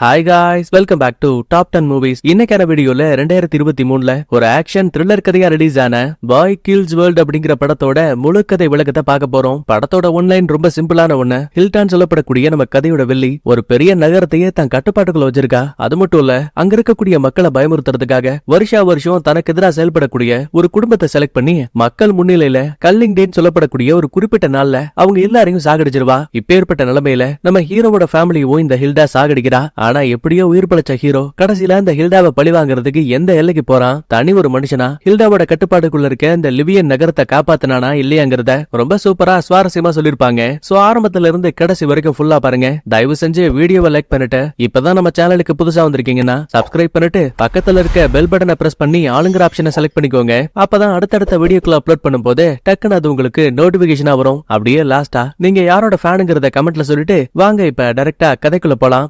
Hi guys, welcome back to top 10 movies. இன்னைக்கான வீடியோல 2023ல ஒரு ஆக்ஷன் த்ரில்லர் கதையா ரிலீஸ் ஆன பாய் கில்ஸ் வேர்ல்ட் அப்படிங்கிற படத்தோட முழு கதை விளக்கத்தை பார்க்க போறோம். படத்தோட ஒன்லைன் ரொம்ப சிம்பிளான ஒண்ணு. ஹில்டான் சொல்லப்படக்கூடிய நம்ம கதையோட வில்லி ஒரு பெரிய நகரத்தையே தன் கட்டுப்பாட்டுக்குள்ள வச்சிருக்கா. அது மட்டும் இல்ல, அங்க இருக்கக்கூடிய மக்களை பயமுறுத்துறதுக்காக வருஷம் தனக்கு எதிராக செயல்படக்கூடிய ஒரு குடும்பத்தை செலக்ட் பண்ணி மக்கள் முன்னிலையில கல்லிங் டேன்னு சொல்லப்படக்கூடிய ஒரு குறிப்பிட்ட நாள்ல அவங்க எல்லாரையும் சாகடிச்சிருவா. இப்பேற்பட்ட நிலைமையில நம்ம ஹீரோவோட ஃபேமிலியும் இந்த ஹில்டா சாகடிக்கிறா. ஆனா எப்படியோ உயிர் பழைச்ச ஹீரோ கடைசியில இந்த ஹில்டாவை பழி வாங்குறதுக்கு எந்த எல்லைக்கு போறான்? தனி ஒரு மனுஷனா ஹில்டாவோட கட்டுப்பாட்டுக்குள்ள இருக்க இந்த லிவியன் நகரத்தை காப்பாத்தினானா இல்லையாங்கிறத ரொம்ப சூப்பரா சுவாரஸ்யமா சொல்லிருப்பாங்க. சோ ஆரம்பத்துல இருந்து கடைசி வரைக்கும் ஃபுல்லா பாருங்க. தயவு செஞ்சு வீடியோவை லைக் பண்ணிட்டு இப்பதான் நம்ம சேனலுக்கு புதுசா வந்திருக்கீங்கன்னா சப்ஸ்கிரைப் பண்ணிட்டு பக்கத்துல இருக்க பெல் பட்டனை பிரஸ் பண்ணி ஆளுங்கிற ஆப்ஷனை செலக்ட் பண்ணிக்கோங்க. அப்பதான் அடுத்தடுத்த வீடியோக்குள்ள அப்லோட் பண்ணும்போது டக்குன்னு அது உங்களுக்கு நோட்டிபிகேஷனா வரும். அப்படியே லாஸ்டா நீங்க யாரோட ஃபேனுங்கிறத கமெண்ட்ல சொல்லிட்டு வாங்க இப்ப டைரக்டா கதைக்குள்ள போலாம்.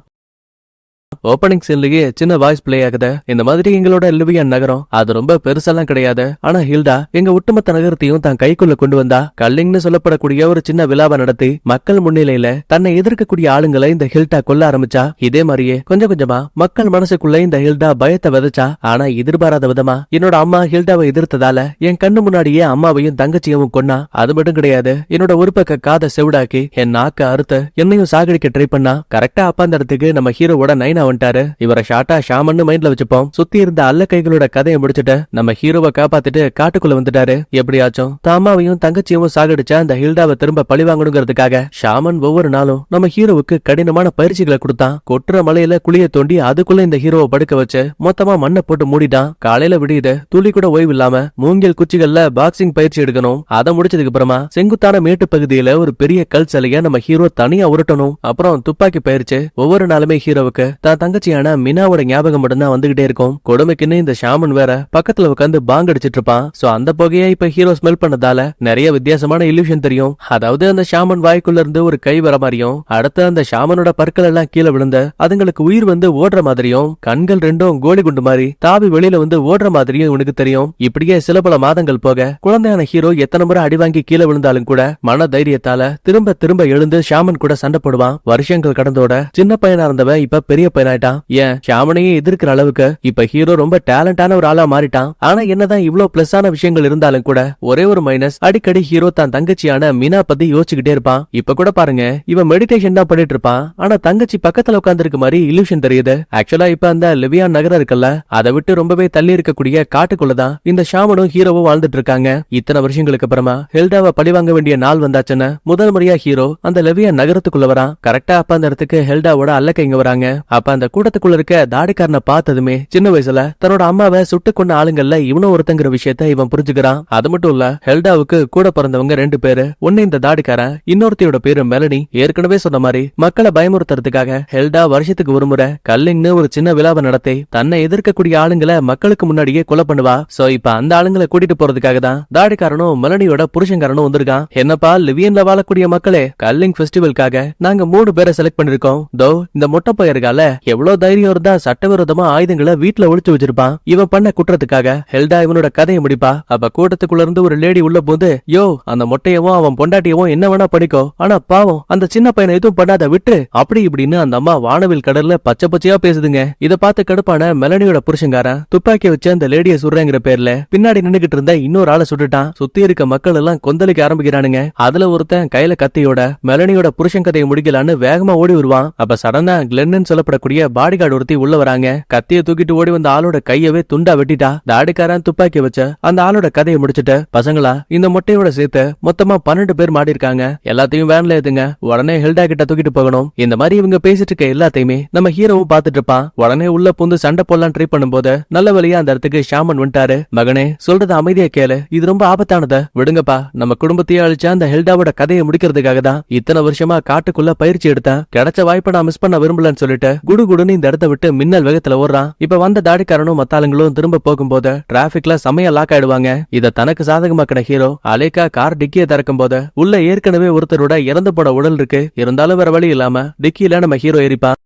ஓப்பனிங் சீன்லயே சின்ன வாய்ஸ் பிளே ஆகுது. இந்த மாதிரி எங்களோட லிவியன் நகரம் அது ரொம்ப பெருசெல்லாம் கிடையாது. ஆனா ஹில்டா எங்க ஒட்டுமொத்த நகரத்தையும் தான் கைக்குள்ள கொண்டு வந்தா. கல்லிங்னு சொல்லப்படக்கூடிய ஒரு சின்ன விழாவை நடத்தி மக்கள் முன்னிலையில தன்னை எதிர்க்கக்கூடிய ஆளுங்களை இந்த ஹில்டா கொல்ல ஆரம்பிச்சா. இதே மாதிரியே கொஞ்சம் கொஞ்சமா மக்கள் மனசுக்குள்ள இந்த ஹில்டா பயத்தை விதைச்சா. ஆனா எதிர்பாராத விதமா என்னோட அம்மா ஹில்டாவை எதிர்த்ததால என் கண்ணு முன்னாடியே அம்மாவையும் தங்கச்சியவும் கொன்னா. அது மட்டும் கிடையாது, என்னோட ஒரு பக்க காதை செவிடாக்கி என் நாக்க அறுத்து என்னையும் சாகடிக்க ட்ரை பண்ணா. கரெக்டா அப்பா அந்த இடத்துக்கு நம்ம ஹீரோவோட நைனா வந்துட்டாரு. இவரை ஷார்ட்டா ஷாமன்னு மைண்ட்ல வச்சுப்போம். சுத்தி இருந்த அல்ல கைகளோட கதையை முடிச்சுட்டு நம்ம ஹீரோவை காப்பாத்திட்டு காட்டுக்குள்ள வந்துட்டாரு. எப்படியாச்சும் தாமாவையும் தங்கச்சியும் சாகடிச்சா அந்த ஹில்டாவை திரும்ப பழி வாங்கணுங்கிறதுக்காக ஷாமன் ஒவ்வொரு நாளும் நம்ம ஹீரோவுக்கு கடினமான பயிற்சிகளை கொடுத்தான். கொட்டுற மலையில குழிய தோண்டி அதுக்குள்ள இந்த ஹீரோவை படுக்க வச்சு மொத்தமா மண்ணை போட்டு மூடிட்டான். காலையில விடியுது, துளி கூட ஓய்வு இல்லாம மூங்கில் குச்சிகள்ல பாக்ஸிங் பயிற்சி எடுக்கணும். அதை முடிச்சதுக்கு அப்புறமா செங்குத்தான மேட்டு பகுதியில ஒரு பெரிய கல் சிலைய நம்ம ஹீரோ தனியா உருட்டணும். அப்புறம் துப்பாக்கி பயிற்சி. ஒவ்வொரு நாளுமே ஹீரோவுக்கு தான் தங்கச்சியான மினாவோட ஞாபகம் மட்டும்தான் வந்துகிட்டே இருக்கும். கொடுமைக்குன்னு இந்த ஷாமன் வேற பக்கத்துல உட்காந்து பாங் அடிச்சிட்டு இருப்பான். சோ அந்த புகையை இப்ப ஹீரோ ஸ்மெல் பண்ணதால நிறைய வித்தியாசமான இல்யூஷன் தெரியும். அதாவது அந்த ஷாமன் வாய்க்குள்ள இருந்து ஒரு கை வர மாதிரியும், அடுத்து அந்த ஷாமனோட பற்கள் எல்லாம் கீழே விழுந்த அதுங்களுக்கு உயிர் வந்து ஓடுற மாதிரியும், கண்கள் ரெண்டும் கோலி குண்டு மாதிரி தாவி வெளியில வந்து ஓடுற மாதிரியும் இவனுக்கு தெரியும். இப்படியே சில பல மாதங்கள் போக குழந்தையான ஹீரோ எத்தனை முறை அடி வாங்கி கீழே விழுந்தாலும் கூட மன தைரியத்தால திரும்ப திரும்ப எழுந்து ஷாமன் கூட சண்டை போடுவான். வருஷங்கள் கடந்தோட சின்ன பையனா இருந்தவன் இப்ப பெரிய பையனாயிட்டான். ஏன் ஷாமனையே எதிர்க்கிற அளவுக்கு இப்ப ஹீரோ ரொம்ப டேலண்டான ஒரு ஆளா மாறிட்டான். ஆனா என்னதான் இவ்ளோ பிளஸான விஷயங்கள் இருந்தாலும் கூட ஒரே ஒரு மைனஸ், அடிக்கடி ஹீரோ தான் தங்கச்சியான மீனா பத்தி யோசிச்சுக்கிட்டே இருப்பான். இப்ப கூட பாருங்க, இவன் மெடிடேஷன் தான் பண்ணிட்டு இருப்பான். ஆனா தங்கச்சி பக்கத்துல உட்கார்ந்து இருக்க மாதிரி இல்யூஷன் தெரியுது. ஆக்சுவலா இப்ப அந்த லிவியான் நகரம் இருக்குல்ல, அதை விட்டு ரொம்பவே தள்ளி இருக்கக்கூடிய காட்டுக்குள்ளதான் இந்த ஷாமனும் ஹீரோவும் வாழ்ந்துட்டு இருக்காங்க. இத்தனை வருஷங்களுக்கு அப்புறமா ஹெல்டாவை பழிவாங்க வேண்டிய நாள் வந்தாச்சுன்னு முதல் முறையா ஹீரோ அந்த லிவியான் நகரத்துக்குள்ள வரான். கரெக்டா அப்ப அந்த இடத்துக்கு ஹெல்டாவோட அல்லக்க இங்க வராங்க. அப்ப அந்த கூட்டத்துக்குள்ள இருக்க தாடிக்காரனை பார்த்ததுமே சின்ன வயசுல தன்னோட அம்மாவை சுட்டு கொண்ட ஆளுங்கள்ல இவனும் ஒருத்தங்கிற விஷயத்த இவன் புரிஞ்சுக்கிறான். அது மட்டும் இல்ல, ஹெல்டாவுக்கு கூட பிறந்தவங்க 2 பேரு. ஒன்னு இந்த தாடிக்காரன், இன்னொருத்தையோட பேரு மெலனி. ஏற்கனவே சொன்ன மாதிரி மக்களை பயமுறுத்துறதுக்காக ஹெல்டா வருஷத்துக்கு ஒரு முறை கல்லிங்னு ஒரு சின்ன விழாவை நடத்தி தன்னை எதிர்க்கக்கூடிய ஆளுங்களை மக்களுக்கு முன்னாடியே கொலை பண்ணுவா. சோ இப்ப அந்த ஆளுங்களை கூட்டிட்டு போறதுக்காக தான் தாடிக்காரனும் மெலனியோட புருஷங்காரனும் வந்திருக்கான். என்னப்பா லிவியன்ல வாழக்கூடிய மக்களே, கல்லிங் ஃபெஸ்டிவலுக்காக நாங்க 3 பேரை செலக்ட் பண்ணிருக்கோம். தோ இந்த மொட்டை பையர்கால எவ்வளவு தைரியம் இருந்தா சட்டவிரோதமா ஆயுதங்களை வீட்டுல ஒளிச்சு வச்சிருப்பான். இவன் பண்ண குற்றத்துக்காக ஹெல்டா இவனோட கதையை முடிப்பா. அப்ப கூட்டத்துக்குள்ள இருந்து ஒரு லேடி உள்ள போது, யோ அந்த மொட்டையவும் அவன் பொண்டாட்டியவும் என்ன வேணா பண்ணிக்கோ, ஆனா பாவம் அந்த சின்ன பையனை எதுவும் பண்ணாத விட்டு, அப்படி இப்படின்னு அந்த அம்மா வானவில் கடல்ல பச்சை பச்சையா பேசுதுங்க. இத பார்த்து கடுப்பான மெலனியோட புருஷங்காரன் துப்பாக்கி வச்சு அந்த லேடிய சுடுறேங்கிற பேர்ல பின்னாடி நின்னுகிட்டு இருந்த இன்னொரு ஆளை சுட்டுட்டான். சுத்தி இருக்க மக்கள் எல்லாம் கொந்தளிக்க ஆரம்பிக்கிறானுங்க. அதுல ஒருத்தன் கையில கத்தியோட மெலனியோட புருஷன் கதையை முடிக்கலான்னு வேகமா ஓடி வருவான். அப்ப சடனா கிளென்னு சொல்லப்படக்கூடிய பாடிகார்டு ஒருத்தி உள்ள வராங்க. கத்திய தூக்கிட்டு ஓடி வந்த ஆளோட கையவே துண்டா வெட்டிட்டா. தாடிக்காரன் துப்பாக்கி வச்ச அந்த ஆளோட கதையை முடிச்சுட்டு, பசங்களா இந்த மொட்டையோட சேர்த்து மொத்தமா 12 பேர் மாடி இருக்காங்க, எல்லாத்தையும் வேன்ல ஏத்துங்க, உடனே ஹெல்டா கிட்ட தூக்கிட்டு போகணும். இந்த மாதிரி இவங்க பேசிட்டு இருக்க எல்லாத்தையுமே நம்ம ஹீரோவும் பாத்துட்டு இருப்பான். உடனே உள்ள புந்து சண்டை போடலாம் ட்ரை பண்ணும்போது நல்ல வழியா அந்த இடத்துக்கு ஷாமன் வந்துட்டாரு. மகனே சொல்றது அமைதியா கேளு, இது ரொம்ப ஆபத்தானத விடுங்கப்பா. நம்ம குடும்பத்தையே அழிச்சா அந்த ஹெல்டாவோட கதையை முடிக்கிறதுக்காக தான் இத்தனை வருஷமா காட்டுக்குள்ள பயிற்சி எடுத்தேன். கிடைச்ச வாய்ப்பை நான் மிஸ் பண்ண விரும்பலன்னு சொல்லிட்டு குடுகுடுன்னு இந்த இடத்த விட்டு மின்னல் வேகத்துல ஓடுறான். இப்ப வந்த தாடிக்காரனும் மத்தாளுங்களும் திரும்ப போகும்போது டிராபிக்ல செமையா லாக் ஆயிடுவாங்க. இத தனக்கு சாதகமாக்கின ஹீரோ அலேக்கா கார் டிக்கியை திறக்கும் போது உள்ள ஏற்கனவே ஒருத்தரோட இறந்து போட உடல் இருக்கு. இருந்தாலும் வேற வழி இல்லாம டிக்கியில நம்ம ஹீரோ ஏறிப்பான்.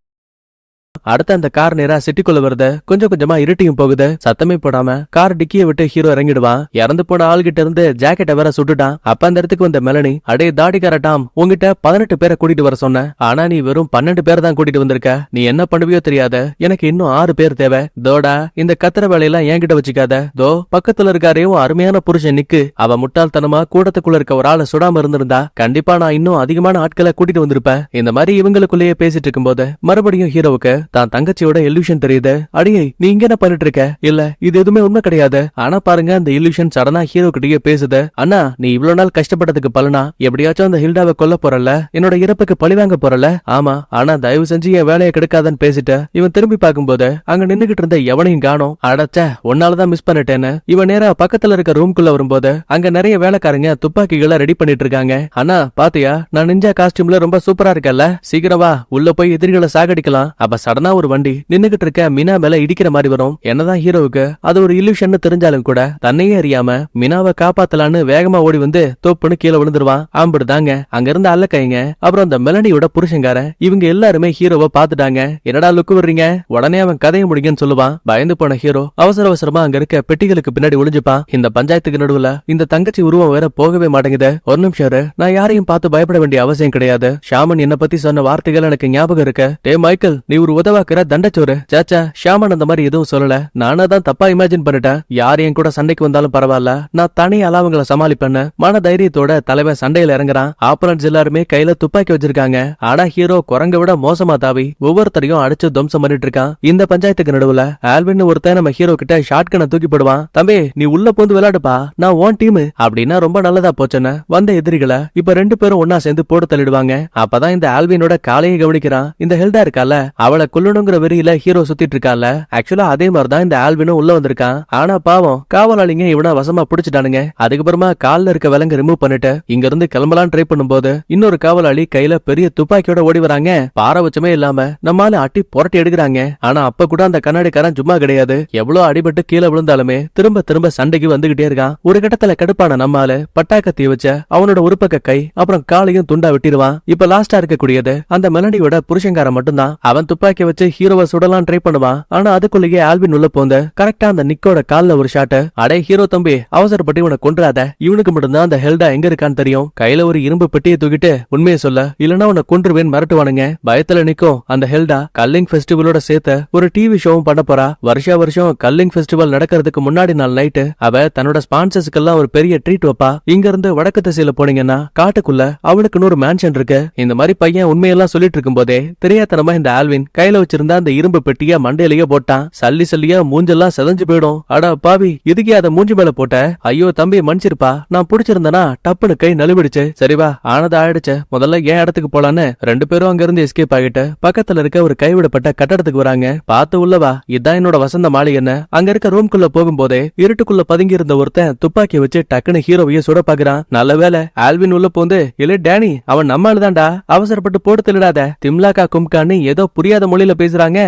அடுத்து அந்த கார் நேரா சிட்டிக்குள்ள வருது. கொஞ்சம் கொஞ்சமா இருட்டியும் போகுது. சத்தமே போடாம கார் டிக்கிய விட்டு ஹீரோ இறங்கிடுவான். இறந்து போன ஆள்கிட்ட இருந்து ஜாக்கெட்டை வேற சுட்டுட்டான். அப்ப அந்த இடத்துக்கு வந்த மெலனி, அடே தாடிக்கார டாம், உங்ககிட்ட 18 பேரை கூட்டிட்டு வர சொன்னேன். ஆனா நீ வெறும் 12 பேர் தான் கூட்டிட்டு வந்திருக்க. நீ என்ன பண்ணுவியோ தெரியாத. எனக்கு இன்னும் 6 பேர் தேவை. தோடா, இந்த கத்திர வேலையெல்லாம் என்கிட்ட வச்சுக்காத. தோ பக்கத்துல இருக்காரையும் அருமையான புருஷன் நிக்கு. அவ முட்டாள்தனமா கூடத்துக்குள்ள இருக்க ஒரு ஆளை சுடாம இருந்திருந்தா கண்டிப்பா நான் இன்னும் அதிகமான ஆட்களை கூட்டிட்டு வந்திருப்பேன். இந்த மாதிரி இவங்களுக்குள்ளேயே பேசிட்டு இருக்கும்போது மறுபடியும் ஹீரோவுக்கு தான் தங்கச்சியோட illusion தெரியுது. அடியே, நீ இங்க என்ன பண்ணிட்டு இருக்க? இல்ல, இது எதுவுமே உண்மை கிடையாது. ஆனா பாருங்க, அந்த illusion சடனா ஹீரோ கிட்டயே பேசுது. அண்ணா, நீ இவ்வளவு நாள் கஷ்டப்பட்டதுக்கு பலனா எப்படியாச்சும் அந்த ஹில்டாவை கொல்ல போறல, என்னோட இறப்புக்கு பழிவாங்க போறல. ஆமா, ஆனா தயவு செஞ்சு என் வேலையை கெடுக்காதன்னு பேசிட்டு இவன் திரும்பி பார்க்கும்போது அங்க நின்னுகிட்டு இருந்த எவனையும் காணோம். அடச்ச, உன்னாலதான் மிஸ் பண்ணிட்டேன்னு இவன் நேரா பக்கத்துல இருக்க ரூம்குள்ள வரும்போது அங்க நிறைய வேலைக்காரங்க துப்பாக்கிகளை ரெடி பண்ணிட்டு இருக்காங்க. அண்ணா பாத்தியா, நான் நிஞ்சா காஸ்டியூம்ல ரொம்ப சூப்பரா இருக்கல, சீக்கிரம் வா, உள்ள போய் எதிரிகளை சாகடிக்கலாம். அப்ப சடனா ஒரு வண்டி நின்னுகிட்டு இருக்க மினா மேல இடிக்கிற மாதிரி வரும். என்னதான் ஹீரோவுக்கு அது ஒரு illusion தெரிஞ்சாலும் கூட தன்னையே அறியாம மினாவை காப்பாத்தலான்னு வேகமா ஓடி வந்து தோப்புன்னு கீழே விழுந்துருவான். ஆம்பிடுதாங்க அங்க இருந்த அல்லக்கைங்க, அப்புறம் அந்த மெலனியோட புருஷங்காரன், இவங்க எல்லாருமே ஹீரோவை பாத்துட்டாங்க. என்னடா லுக்கு வர்றீங்க, உடனே அவன் கதையை முடிங்கன்னு சொல்லுவான். பயந்து போன ஹீரோ அவசர அவசரமா அங்க இருக்க பெட்டிகளுக்கு பின்னாடி ஒளிஞ்சுப்பான். இந்த பஞ்சாயத்துக்கு நடுவுல இந்த தங்கச்சி உருவம் வேற போகவே மாட்டேங்குது. ஒரு நிமிஷம் இரு, நான் யாரையும் பார்த்து பயப்பட வேண்டிய அவசியம் கிடையாது. ஷாமன் என்ன பத்தி சொன்ன வார்த்தைகள் எனக்கு ஞாபகம் இருக்கு. டே மைக்கேல், நீ ஒரு உதவாக்குற தண்டச்சோறு. சாச்சா, ஷாமன் அந்த மாதிரி எதுவும் சொல்லல. நானா தான் தப்பா இமேஜின் பண்ணிட்டேன். யார் என் கூட சண்டைக்கு வந்தாலும் பரவாயில்ல, நான் தனியால அவங்கள சமாளிப்பேன்னு மன தைரியத்தோட தலைவன் சண்டையில இறங்குறான். ஆப்பரன்ஸ் எல்லாருமே கையில துப்பாக்கி வச்சிருக்காங்க. ஆனா ஹீரோ குரங்க விட மோசமா தாவி ஒவ்வொருத்தரையும் அடிச்சு துவம்சம் பண்ணிட்டு இருக்கான். இந்த பஞ்சாயத்துக்கு நடுவுல ஆல்வின் ஒருத்தன் நம்ம ஹீரோ கிட்ட ஷாட் கனை தூக்கி போடுவான். தம்பி, நீ உள்ள போந்து விளையாடுப்பா, நான் ஓன் டீம் அப்படின்னா ரொம்ப நல்லதா போச்சுன்னு வந்த எதிரிகளை இப்ப 2 பேரும் ஒன்னா சேர்ந்து போட்டு தள்ளிடுவாங்க. அப்பதான் இந்த ஆல்வினோட காலையை கவனிக்கிறான். இந்த ஹெல்டா இருக்கால, அவளை கொல்லணுங்கிற வெறியில ஹீரோ சுத்திட்டு இருக்கால. ஆக்சுவலா அதே மாதிரிதான் இந்த ஆல்வினும் உள்ள வந்திருக்கான். ஆனா பாவம், காவலாளிங்க இவனை வசமா பிடிச்சிட்டானுங்க. அதுக்கப்புறமா கால்ல இருக்க விலங்கு ரிமூவ் பண்ணிட்டு இங்க இருந்து கிளம்பலாம் ட்ரை பண்ணும்போது இன்னொரு காவலாளி கையில பெரிய துப்பாக்கியோட ஓடி வராங்க. பாரபட்சமே இல்லாம நம்மால அட்டி புரட்டி எடுக்கிறாங்க. ஆனா அப்ப கூட அந்த கண்ணாடிக்காரன் சும்மா கிடையாது. எவ்வளவு அடிபட்டு கீழே விழுந்தாலுமே திரும்ப திரும்ப சண்டைக்கு வந்துகிட்டே இருக்கான். ஒரு கட்டத்துல கடுப்பான நம்மால பட்டாக்கத்திய வச்ச அவனோட ஒரு பக்க கை அப்புறம் காலையும் துண்டா விட்டிருவான். இப்ப லாஸ்டா இருக்கக்கூடியது அந்த மெலடியோட புருஷங்காரன் மட்டும்தான். அவன் துப்பாக்கி வச்சு ஹீரோவை சுடலாம் ட்ரை பண்ணுவான். ஆனா அதுக்குள்ளேயே ஆல்வின் உள்ள போந்த கரெக்டா அந்த நிக்கோட கால்ல ஒரு ஷாட். அடே ஹீரோ தம்பி, அவசரப்பட்டு இவனை கொன்றாத, இவனுக்கு மட்டும்தான் அந்த ஹெல்டா எங்க இருக்கான்னு தெரியும். கையில ஒரு இரும்பு பெட்டியை தூக்கிட்டு உண்மையை சொல்ல, இல்லனா உன்னை கொன்றுவேன் மிரட்டுவானுங்க. பயத்துல நிக்கும் அந்த ஹெல்டா கல்லிங் ஃபெஸ்டிவலோட சேர்த்து ஒரு டிவி ஷோவும் பண்ண போறா. வருஷம் கல்லிங் ஃபெஸ்டிவல் நடக்கிறதுக்கு முன்னாடி நாள் நைட்டு அவ தன்னோட ஸ்பான்சர்ஸ்க்கெல்லாம் ஒரு பெரிய ட்ரீட் வைப்பா. இங்க இருந்து வடக்கு திசையில போனீங்கன்னா காட்டுக்குள்ள அவளுக்குன்னு ஒரு மேன்ஷன் இருக்கு. இந்த மாதிரி பையன் உண்மையெல்லாம் சொல்லிட்டு இருக்கும் போதே தெரியாதனமா இந்த ஆல்வின் கையில வச்சிருந்த அந்த இரும்பு பெட்டிய மண்டையிலேயே போட்டான். சல்லி சல்லியா மூஞ்செல்லாம் செதஞ்சு போயிடும். அடா பாவி, இதுக்கே அத மூஞ்சி மேல போட்ட? ஐயோ தம்பி, மன்னிச்சிருப்பா, நான் புடிச்சிருந்தனா டப்புனு கை நழுவிடுச்சு. சரிவா, ஆனது ஆயிடுச்சு, முதல்ல ஏன் இடத்துக்கு போலான்னு 2 பேரும் அங்க இருந்து எஸ்கேப் ஆகிட்டு பக்கத்துல இருக்க ஒரு கைவிடப்பட்ட கட்டடத்துக்கு வராங்க. பார்த்து உள்ளவா, இதான் என்னோட வசந்த மாளிகைன்னு அங்க இருக்க ரூம்குள்ள போகும்போதே இருட்டுக்குள்ள பதுங்கி இருந்த ஒருத்தன் துப்பாக்கி வச்சு டக்குனு ஹீரோவையே சுட பாக்குறான். நல்லவேளை ஆல்வின் உள்ள போந்து, இல்ல டேனி, அவன் நம்ம ஆளுதான்டா, அவசரப்பட்டு போட்டு தள்ளிடாத, திம்லாக்கா கும்கான்னு ஏதோ புரியாத மொழியில பேசுறாங்க.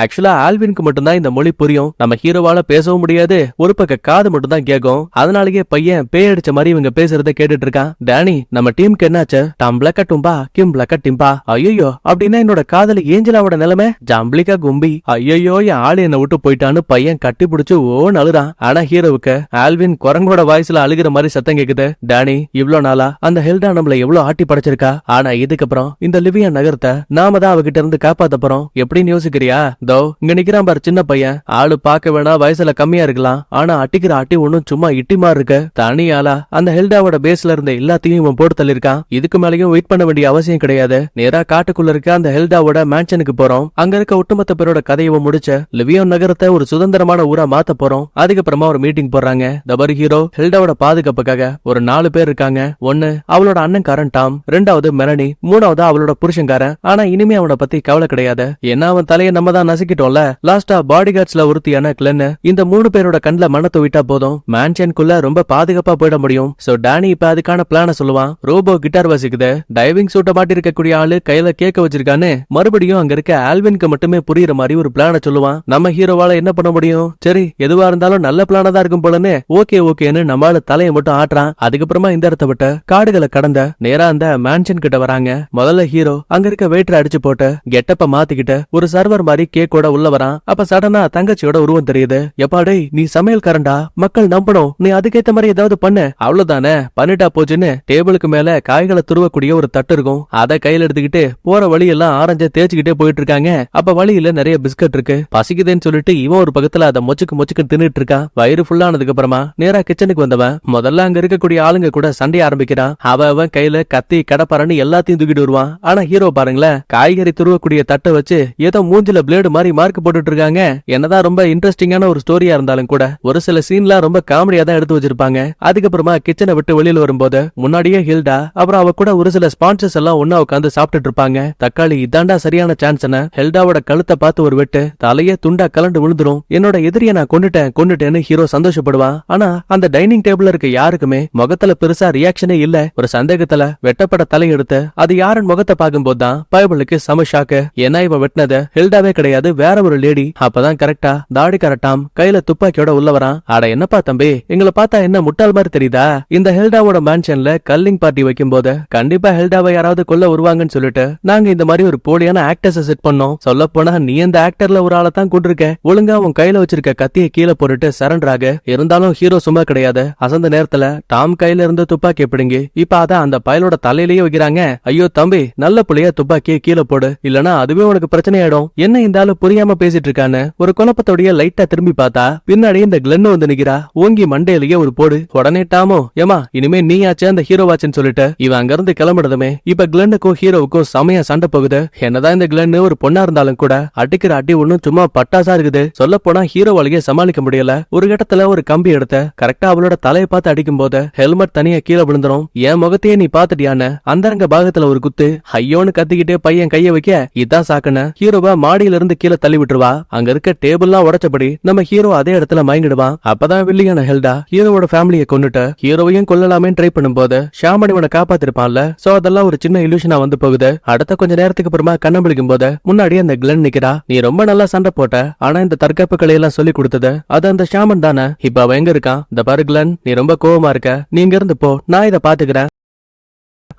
ஆக்சுவலா ஆல்வினுக்கு மட்டும்தான் இந்த மொழி புரியும். நம்ம ஹீரோவால பேசவும் முடியாது, ஒரு பக்க காது மட்டும் தான் கேட்கும். அதனாலேயே பையன் பேய் அடிச்ச மாதிரி இவங்க பேசுறத கேட்டுட்டு இருக்கான். டேனி, நம்ம டீமுக்கு என்னாச்சு? டம்பிளக்க டும்பா கிம் பிளக்க டிம்பா. ஐயோ, அப்படின்னா என்னோட காதலி ஏஞ்சலாவோட நிலைமை ஜம்பிளிக்கா கும்பி. ஐயோ, என் ஆளு என்ன விட்டு போயிட்டான்னு பையன் கட்டி பிடிச்சு ஓன்னு அழுறான். ஆனா ஹீரோவுக்கு ஆல்வின் குரங்கோட வாய்ஸ்ல அழுகிற மாதிரி சத்தம் கேக்குது. டேனி, இவ்வளவு நாளா அந்த ஹெல்டா நம்மள எவ்வளவு ஆட்டி படைச்சிருக்கா. ஆனா இதுக்கப்புறம் இந்த லிவியா நகரத்தை நாம தான் அவகிட்ட இருந்து காப்பாத்த போறோம். எப்படின்னு யோசிக்கிறியா? தோ இங்க நிக்கிறான் பாரு சின்ன பையன். ஆளு பாக்க வேணா வயசுல கம்மியா இருக்கலாம், ஆனா அட்டிக்கிற அட்டி ஒண்ணும் சும்மா இட்டி மாதிரி இருக்கு. தனி ஆளா அந்த ஹெல்டாவோட பேஸ்ல இருந்த எல்லாத்தையும் இவன் போட்டு தள்ளிருக்கான். இதுக்கு மேலயும் வெயிட் பண்ண வேண்டிய அவசியம் கிடையாது. நேரா காட்டுக்குள்ள இருக்க அந்த ஹெல்டாவோட மேன்ஷனுக்கு போறோம். அங்க இருக்க ஒட்டுமொத்த பேரோட கதையை முடிச்ச லிவியோ நகரத்தை ஒரு சுதந்திரமான ஊரா மாத்த போறோம். அதுக்கப்புறமா ஒரு மீட்டிங் போடுறாங்க. தபர் ஹீரோ ஹெல்டாவோட பாதுகாப்புக்காக ஒரு 4 பேர் இருக்காங்க. ஒன்னு அவளோட அண்ணன்காரன் டாம், 2வது மெலனி, 3வது அவளோட புருஷன்காரன். ஆனா இனிமே அவனை பத்தி கவலை கிடையாது, ஏன்னா அவன் தலையை நம்ம தான் நசுக்கிட்டோம்ல, லாஸ்டா பாடி கார்ட்ஸ்ல ஒருத்தியான கிளென் இந்த 3 பேரோட கண்ணுல மண்ணை விட்டா போதும் மேன்ஷனுக்குள்ள ரொம்ப பாதுகாப்பா போயிட முடியும். சோ டானி இப்ப அதுக்கான பிளான சொல்லுவான். ரோபோ கிட்டார் வாசிக்குது, டைவிங் சூட்ட மாட்டி இருக்கக்கூடிய ஆளு கையில கேக்க வச்சிருக்கான்னு மறுபடியும் அங்க இருக்க ஆல்வின்க்கு மட்டுமே புரியுற மாதிரி ஒரு பிளான சொல்லுவான். நம்ம ஹீரோவால என்ன பண்ண முடியும்? சரி எதுவா இருந்தாலும் நல்ல பிளானா தான் இருக்கும் போலன்னு ஓகேன்னு நம்மால தலையை மட்டும் ஆட்டுறான். அதுக்கப்புறமா இந்த இடத்த விட்டு காடுகளை கடந்த நேரா அந்த மேன்ஷன் கிட்ட வராங்க. முதல்ல ஹீரோ அங்க இருக்க வெயிட்டர் அடிச்சு போட்டு கெட்டப்ப மாத்திக்கிட்டு ஒரு சர்வர் மாதிரி கேக்கோட உள்ள வரான். அப்ப சடனா தங்கச்சியோட உருவம் தெரியுது. எப்பாடே நீ சமையல்காரன்டா, மக்கள் நம்பணும், நீ அதுக்கேத்த மாதிரி ஏதாவது பண்ணு, அவ்வளவுதானே, பண்ணிட்டா போச்சுன்னு டேபிளுக்கு மேல காய்களை துருவக்கூடிய ஒரு தட்டு இருக்கும். அதை கையில எடுத்துக்கிட்டு போற வழி எல்லாம் ஆரஞ்ச தேய்ச்சிக்கிட்டே போயிட்டு இருக்காங்க. அப்ப வழியில நிறைய பிஸ்கட் இருக்கு. பசிக்குதுன்னு சொல்லிட்டு இவன் ஒரு பக்கத்துல அதை மொச்சுக்கு தின்னுட்டு இருக்கான். வயிறு ஃபுல்லானதுக்கு அப்புறமா நேரா கிச்சனுக்கு வந்தவன் முதல்ல அங்க இருக்கக்கூடிய ஆளுங்க கூட சண்டைய ஆரம்பிக்கிறான். அவன் கையில கத்தி கடப்பாரன்னு எல்லாத்தையும் தூக்கிட்டு வருவான். ஆனா ஹீரோ பாருங்களேன், காய்கறி துருவக்கூடிய தட்டை வச்சு ஏதோ மூஞ்சில பிளேடு மாதிரி மார்க் போட்டுட்டு இருக்காங்க. என்னதான் ரொம்ப இன்ட்ரெஸ்டிங்கான ஒரு ஸ்டோரியா இருந்தாலும் கூட ஒரு சில சீன்லாம் ரொம்ப காமெடியா தான் எடுத்து வச்சிருப்பாங்க. அதுக்கப்புறமா கிச்சனை விட்டு வெளியில வரும்போது முன்னாடியே ஹில்டா அப்புறம் அவ கூட ஒரு சில ஸ்பான்சர்ஸ் எல்லாம் ஒன்னா உட்காந்து சாப்பிட்டுட்டு இருப்பாங்க. தக்காளி இதாண்டா சரியான சான்ஸ்னு ஹெல்டாவோட கழுத்தை பார்த்து ஒரு வெட்டு, தலையே துண்டா கலண்டு விழுந்துரும். என்னோட எதிரியை நான் கொண்டுட்டேன்னு ஹீரோ சந்தோஷப்படுவான். ஆனா அந்த டைனிங் டேபிள்ல இருக்க யாருக்குமே முகத்துல பெருசா ரியாக்ஷனே இல்ல. ஒரு சந்தேகத்துல வெட்டப்பட தலையெடுத்து அது யாரன் முகத்தை பார்க்கும்போது தான் பயபலுக்கு சம ஷாக்கு. ஏன்னா இவன் வெட்டினது ஹெல்டாவே கிடையாது, வேற ஒரு லேடி. அப்பதான் கரெக்டா தாடி கரட்டாம் கையில துப்பாக்கியோட உள்ள வரான். அட என்னப்பா தம்பி, எங்களை பார்த்தா என்ன முட்டாள் மாதிரி தெரியுதா? இந்த ஹெல்டாவோட மேன்ஷன்ல கல்லிங் பார்ட்டி வைக்கும் போது கண்டிப்பா ஹெல்டாவை யாராவது கொல்ல வருவாங்கன்னு சொல்லிட்டு நாங்க இந்த மாதிரி ஒரு போலியான ஆக்டர்ஸ் செட் பண்ணோம். சொல்ல போனா நீ அந்த ஆக்டர்ல ஒரு ஆளை தான் கொண்டிருக்க. ஒழுங்கா உன் கையில வச்சிருக்க கத்தியை கீழே போட்டுட்டு சரண்டர் ஆக. இருந்தாலும் ஹீரோ சும்மா கிடையாது. அசந்த நேரத்துல டாம் கையில இருந்து துப்பாக்கி பிடிங்கி இப்ப அதான் அந்த பயலோட தலையிலேயே வைக்கிறாங்க. ஐயோ தம்பி, நல்ல புள்ளைய துப்பாக்கியை கீழே போடு, இல்லனா அதுவே உனக்கு பிரச்சனை ஆயிடும். என்ன இந்த ஆளு புரியாம பேசிட்டு இருக்கான்னு ஒரு குழப்பத்தோடைய லைட்டா திரும்பி பார்த்தா பின்னாடி இந்த கிளென் வந்து நிக்கிறா. ஓங்கி மண்டையிலேயே ஒரு போடு. உடனே டாமோ, ஏமா இனிமே நீ ஆச்சு அந்த ஹீரோ வாச்சுன்னு சொல்லிட்டு இவன் அங்க இருந்து கிளம்பிடுதுமே. இப்ப கிளென்னுக்கும் ஹீரோவுக்கும் செமையா சண்டை போகுது. என்னதான் இந்த கிளென் ஒரு பொண்ணா இருந்தாலும் கூட அடிக்கிற அடி ஒண்ணும் சும்மா பட்டாசா இருக்குது. சொல்ல போனா ஹீரோவாலேயே சமாளிக்க முடியல. ஒரு இடத்துல ஒரு கம்பி எடுத்த கரெக்டா அவளோட தலையை பார்த்து அடிக்கும் போது ஹெல்மெட் தனியா கீழே விழுந்துரும். என் முகத்தையே நீ பாத்துட்டியான்னு அந்தரங்க பாகத்துல ஒரு குத்து. ஐயோன்னு கத்திக்கிட்டே பையன் கைய வைக்க இதான் சாக்குன ஹீரோவா மாடியில இருந்து கீழே தள்ளி விட்டுருவா. அங்க இருக்க டேபிள்லாம் உடைச்சபடி நம்ம ஹீரோ அதே இடத்துல மயங்கிடுவான். அப்பதான் வில்லியான ஹெல்டா ஹீரோவோட ஃபேமிலியை கொண்டுட்டு ஹீரோவையும் கொல்லலாமே ட்ரை பண்ணும்போது ஷாமணிவனை காப்பாத்திருப்பான்ல. சோ அதெல்லாம் ஒரு சின்ன இல்யூஷனா வந்து போகுது. அடுத்த கொஞ்ச நேரத்துக்கு அப்புறமா கண்ணம் விழிக்கும் போது முன்னாடி அந்த கிளென் நிக்கிறா. நீ ரொம்ப நல்லா சண்டை போட்ட, ஆனா இந்த தற்காப்பு கலையெல்லாம் சொல்லி கொடுத்தது அது அந்த ஷாமன் தானே. இப்ப அவன் எங்க இருக்கான்? இந்த பாரு கிளென், நீ ரொம்ப கோவமா இருக்க, நீ இங்க இருந்து போ, நான் இதை பாத்துக்கிறேன்.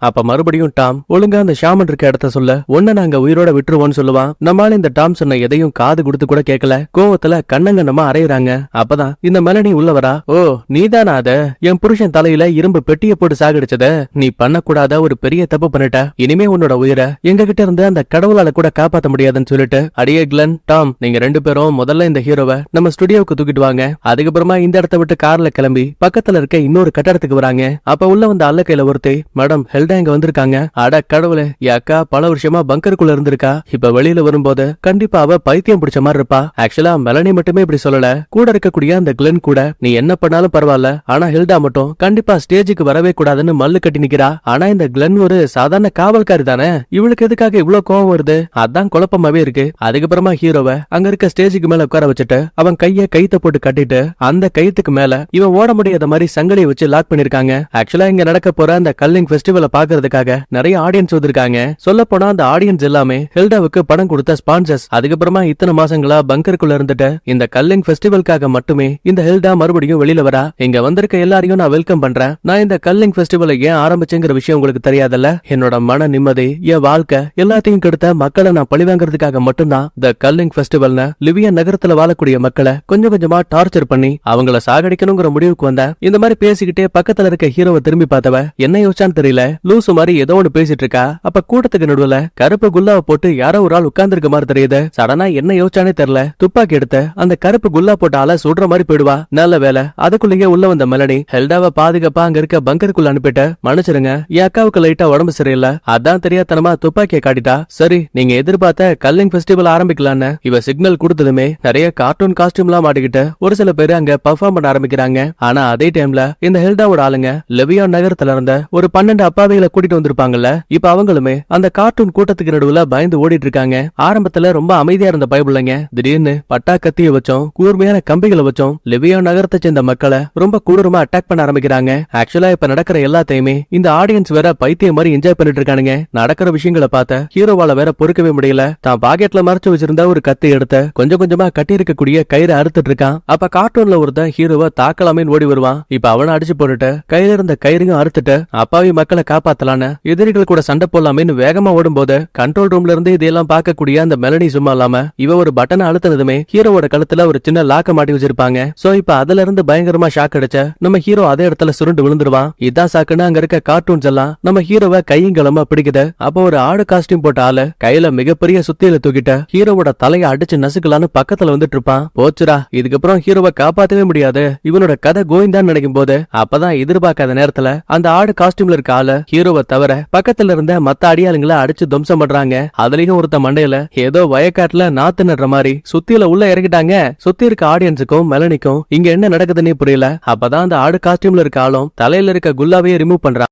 அப்ப மறுபடியும் டாம் ஒழுங்கா அந்த ஷாமன் இருக்க இடத்த சொல்ல ஒன்ன நாங்க உயிரோட விட்டுருவோம்னு சொல்லுவான். நம்மால இந்த டாம் சொன்ன எதையும் காது கொடுத்து கூட கேட்கல. கோவத்துல கண்ணங்கண்ணமா அரையுறாங்க. அப்பதான் இந்த மெலனி உள்ள வரா. ஓ நீதானா அத? என் புருஷன் தலையில இரும்பு பெட்டியை போட்டு சாகடிச்சத நீ பண்ணக்கூடாத ஒரு பெரிய தப்பு பண்ணிட்ட. இனிமே உன்னோட உயிரை எங்க கிட்ட இருந்து அந்த கடவுளால கூட காப்பாத்த முடியாதுன்னு சொல்லிட்டு அடியே கிளென், டாம், நீங்க 2 பேரும் முதல்ல இந்த ஹீரோவை நம்ம ஸ்டுடியோவுக்கு தூக்கிட்டு வாங்க. அதுக்கப்புறமா இந்த இடத்த விட்டு கார்ல கிளம்பி பக்கத்துல இருக்க இன்னொரு கட்டடத்துக்கு வராங்க. அப்ப உள்ள வந்த அல்ல கையில ஒருத்தி, மேடம் ஹெல்டா இங்க வந்திருக்காங்க. அட கடவுளே, என் அக்கா பல வருஷமா பங்கருக்குள்ள இருந்திருக்கா. இப்ப வெளியில வரும்போது கண்டிப்பா அவ பைத்தியம் பிடிச்ச மாதிரி இருப்பா. ஆக்சுவலா மெலனி மட்டுமே இப்படி சொல்லல, கூட இருக்கக்கூடிய அந்த கிளென் கூட நீ என்ன பண்ணாலும் பரவாயில்ல, ஆனா ஹெல்டா மட்டும் கண்டிப்பா ஸ்டேஜுக்கு வரவே கூடாதுன்னு மல்லு கட்டி நிக்கிறா. ஆனா இந்த கிளென் ஒரு சாதாரண காவல்காரி தானே, இவளுக்கு எதுக்காக இவ்வளவு கோவம் வருது? அதான் குழப்பமாவே இருக்கு. அதுக்கப்புறமா ஹீரோவை அங்க இருக்க ஸ்டேஜுக்கு மேல உட்கார வச்சுட்டு அவன் கைய கைத்த போட்டு கட்டிட்டு அந்த கைத்துக்கு மேல இவன் ஓட முடியாத மாதிரி சங்கிலியை வச்சு லாக் பண்ணிருக்காங்க. ஆக்சுவலா இங்க நடக்க போற அந்த கல்லிங் ஃபெஸ்டிவலை பாக்குறதுக்காக நிறைய ஆடியன்ஸ் வந்திருக்காங்க. சொல்ல போனா அந்த ஆடியன்ஸ் எல்லாமே ஹெல்டாவுக்கு படம் கொடுத்த ஸ்பான்சர்ஸ். அதுக்கப்புறமா இத்தனை மாசங்களா பங்கருக்குள்ள இருந்துட்டு இந்த கல்லிங் ஃபெஸ்டிவலுக்காக மட்டுமே இந்த ஹெல்டா மறுபடியும் வெளியில வரா. இங்க வந்திருக்க எல்லாரையும் நான் வெல்கம் பண்றேன். நான் இந்த கல்லிங் ஃபெஸ்டிவலை ஏன் ஆரம்பிச்சேங்கிற விஷயம் உங்களுக்கு தெரியாதல்ல. என்னோட மன நிம்மதி, என் வாழ்க்கை எல்லாத்தையும் கெடுத்த மக்களை நான் பழிவாங்கிறதுக்காக மட்டும்தான் இந்த கல்லிங் ஃபெஸ்டிவல்னு லிவியன் நகரத்துல வாழக்கூடிய மக்களை கொஞ்சம் கொஞ்சமா டார்ச்சர் பண்ணி அவங்கள சாகடிக்கணுங்கிற முடிவுக்கு வந்தேன். இந்த மாதிரி பேசிக்கிட்டே பக்கத்துல இருக்க ஹீரோவை திரும்பி பார்த்தவ என்ன யோசிச்சான்னு தெரியல, லூசு மாதிரி ஏதோ ஒண்ணு பேசிட்டு இருக்கா. அப்ப கூட்டத்துக்கு நடுவுல கருப்பு குல்லாவை போட்டு யாரோ ஒரு ஆள் உட்கார்ந்து இருக்க மாதிரி தெரியுது. சடனா என்ன யோசிச்சானே தெரியல, துப்பாக்கி எடுத்து அந்த கருப்பு குல்லா போட்ட ஆள சுடுற மாதிரி போயிடுவா. நல்ல வேலை அதுக்குள்ளேயே உள்ள வந்த மெலனி ஹெல்டாவை பாதுகாப்பா அங்க இருக்க பங்கருக்குள்ள அனுப்பிட்டு, மன்னிச்சிருங்க என் அக்காவுக்கு லைட்டா உடம்பு சரியில்லை, அதான் தெரியாதனமா துப்பாக்கியை காட்டிட்டா. சரி நீங்க எதிர்பார்த்த கல்லிங் ஃபெஸ்டிவல் ஆரம்பிக்கலான்னு இவ சிக்னல் கொடுத்ததுமே நிறைய கார்ட்டூன் காஸ்டியூம் எல்லாம் மாட்டிக்கிட்டு ஒரு சில பேரு அங்க பெர்ஃபார்ம் பண்ண ஆரம்பிக்கிறாங்க. ஆனா அதே டைம்ல இந்த ஹெல்டாவோட ஆளுங்க லெவியான் நகரத்துல இருந்த ஒரு 12 அப்பாவி குழந்தைகளை கூட்டிட்டு வந்திருப்பாங்கல்ல, இப்ப அவங்களுமே அந்த கார்ட்டூன் கூட்டத்துக்கு நடுவுல பயந்து ஓடிட்டு இருக்காங்க. ஆரம்பத்துல ரொம்ப அமைதியா இருந்த பயப்புள்ளைங்க திடீர்னு பட்டா கத்திய வச்சோம், கூர்மையான கம்பிகளை வச்சோம் லிவியா நகரத்தை சேர்ந்த மக்களை ரொம்ப கொடூரமா அட்டாக் பண்ண ஆரம்பிக்கிறாங்க. ஆக்சுவலா இப்ப நடக்கிற எல்லாத்தையுமே இந்த ஆடியன்ஸ் வேற பைத்தியம் மாதிரி என்ஜாய் பண்ணிட்டு இருக்கானுங்க. நடக்கிற விஷயங்களை பார்த்த ஹீரோவால வேற பொறுக்கவே முடியல. தான் பாக்கெட்ல மறைச்சு வச்சிருந்த ஒரு கத்தி எடுத்த கொஞ்சம் கொஞ்சமா கட்டி இருக்கக்கூடிய கயிறை அறுத்துட்டு இருக்கான். அப்ப கார்ட்டூன்ல ஒருத்தன் ஹீரோவை தாக்கலாமே ஓடி வருவான். இப்ப அவனை அடிச்சு போட்டுட்டு கையில இருந்த கயிறையும் அறுத்துட்டு அப்பாவி மக்களை காப்பாத்தலான்னு எதிரிகள் கூட சண்டை போடலாமேன்னு வேகமா ஓடும் போது கண்ட்ரோல் ரூம்ல இருந்து இதெல்லாம் பார்க்கக்கூடிய அந்த மெலனி சும்மா இல்லாம இவ ஒரு பட்டனை அழுத்தினதுமே ஹீரோவோட கழுத்துல ஒரு சின்ன லாக்க மாட்டி வச்சிருப்பாங்க. சோ இப்ப அதுல இருந்து பயங்கரமா ஷாக் அடிச்ச நம்ம ஹீரோ அதே இடத்துல சுருண்டு விழுந்துருவான். இதான் சாக்குன்னு அங்க இருக்க கார்ட்டூன்ஸ் எல்லாம் நம்ம ஹீரோவை கையங்கலமா பிடிக்குது. அப்ப ஒரு ஆடு காஸ்டியூம் போட்ட ஆளு கையில மிகப்பெரிய சுத்தியில தூக்கிட்ட ஹீரோவோட தலையை அடிச்சு நசுக்கலான்னு பக்கத்துல வந்துட்டு இருப்பான். போச்சுரா, இதுக்கப்புறம் ஹீரோவை காப்பாத்தவே முடியாது, இவனோட கதை கோயிந்தான்னு நினைக்கும் போது அப்பதான் எதிர்பார்க்காத நேரத்துல அந்த ஆடு காஸ்டியூம்ல இருக்க ஆளு ஹீரோவை தவிர பக்கத்துல இருந்த மத்த அடியாளுங்களை அடிச்சு துவம்சம் பண்றாங்க. அதுலயும் ஒருத்த மண்டையில ஏதோ வயக்காட்டுல நாத்து நடுற மாதிரி சுத்தியில உள்ள இறக்கிட்டாங்க. சுத்தி இருக்க ஆடியன்ஸுக்கும் மெலனிக்கும் இங்க என்ன நடக்குதுன்னே புரியல. அப்பதான் அந்த ஆடு காஸ்டியூம்ல இருக்க ஆளும் தலையில இருக்க குல்லாவையே ரிமூவ் பண்றான்.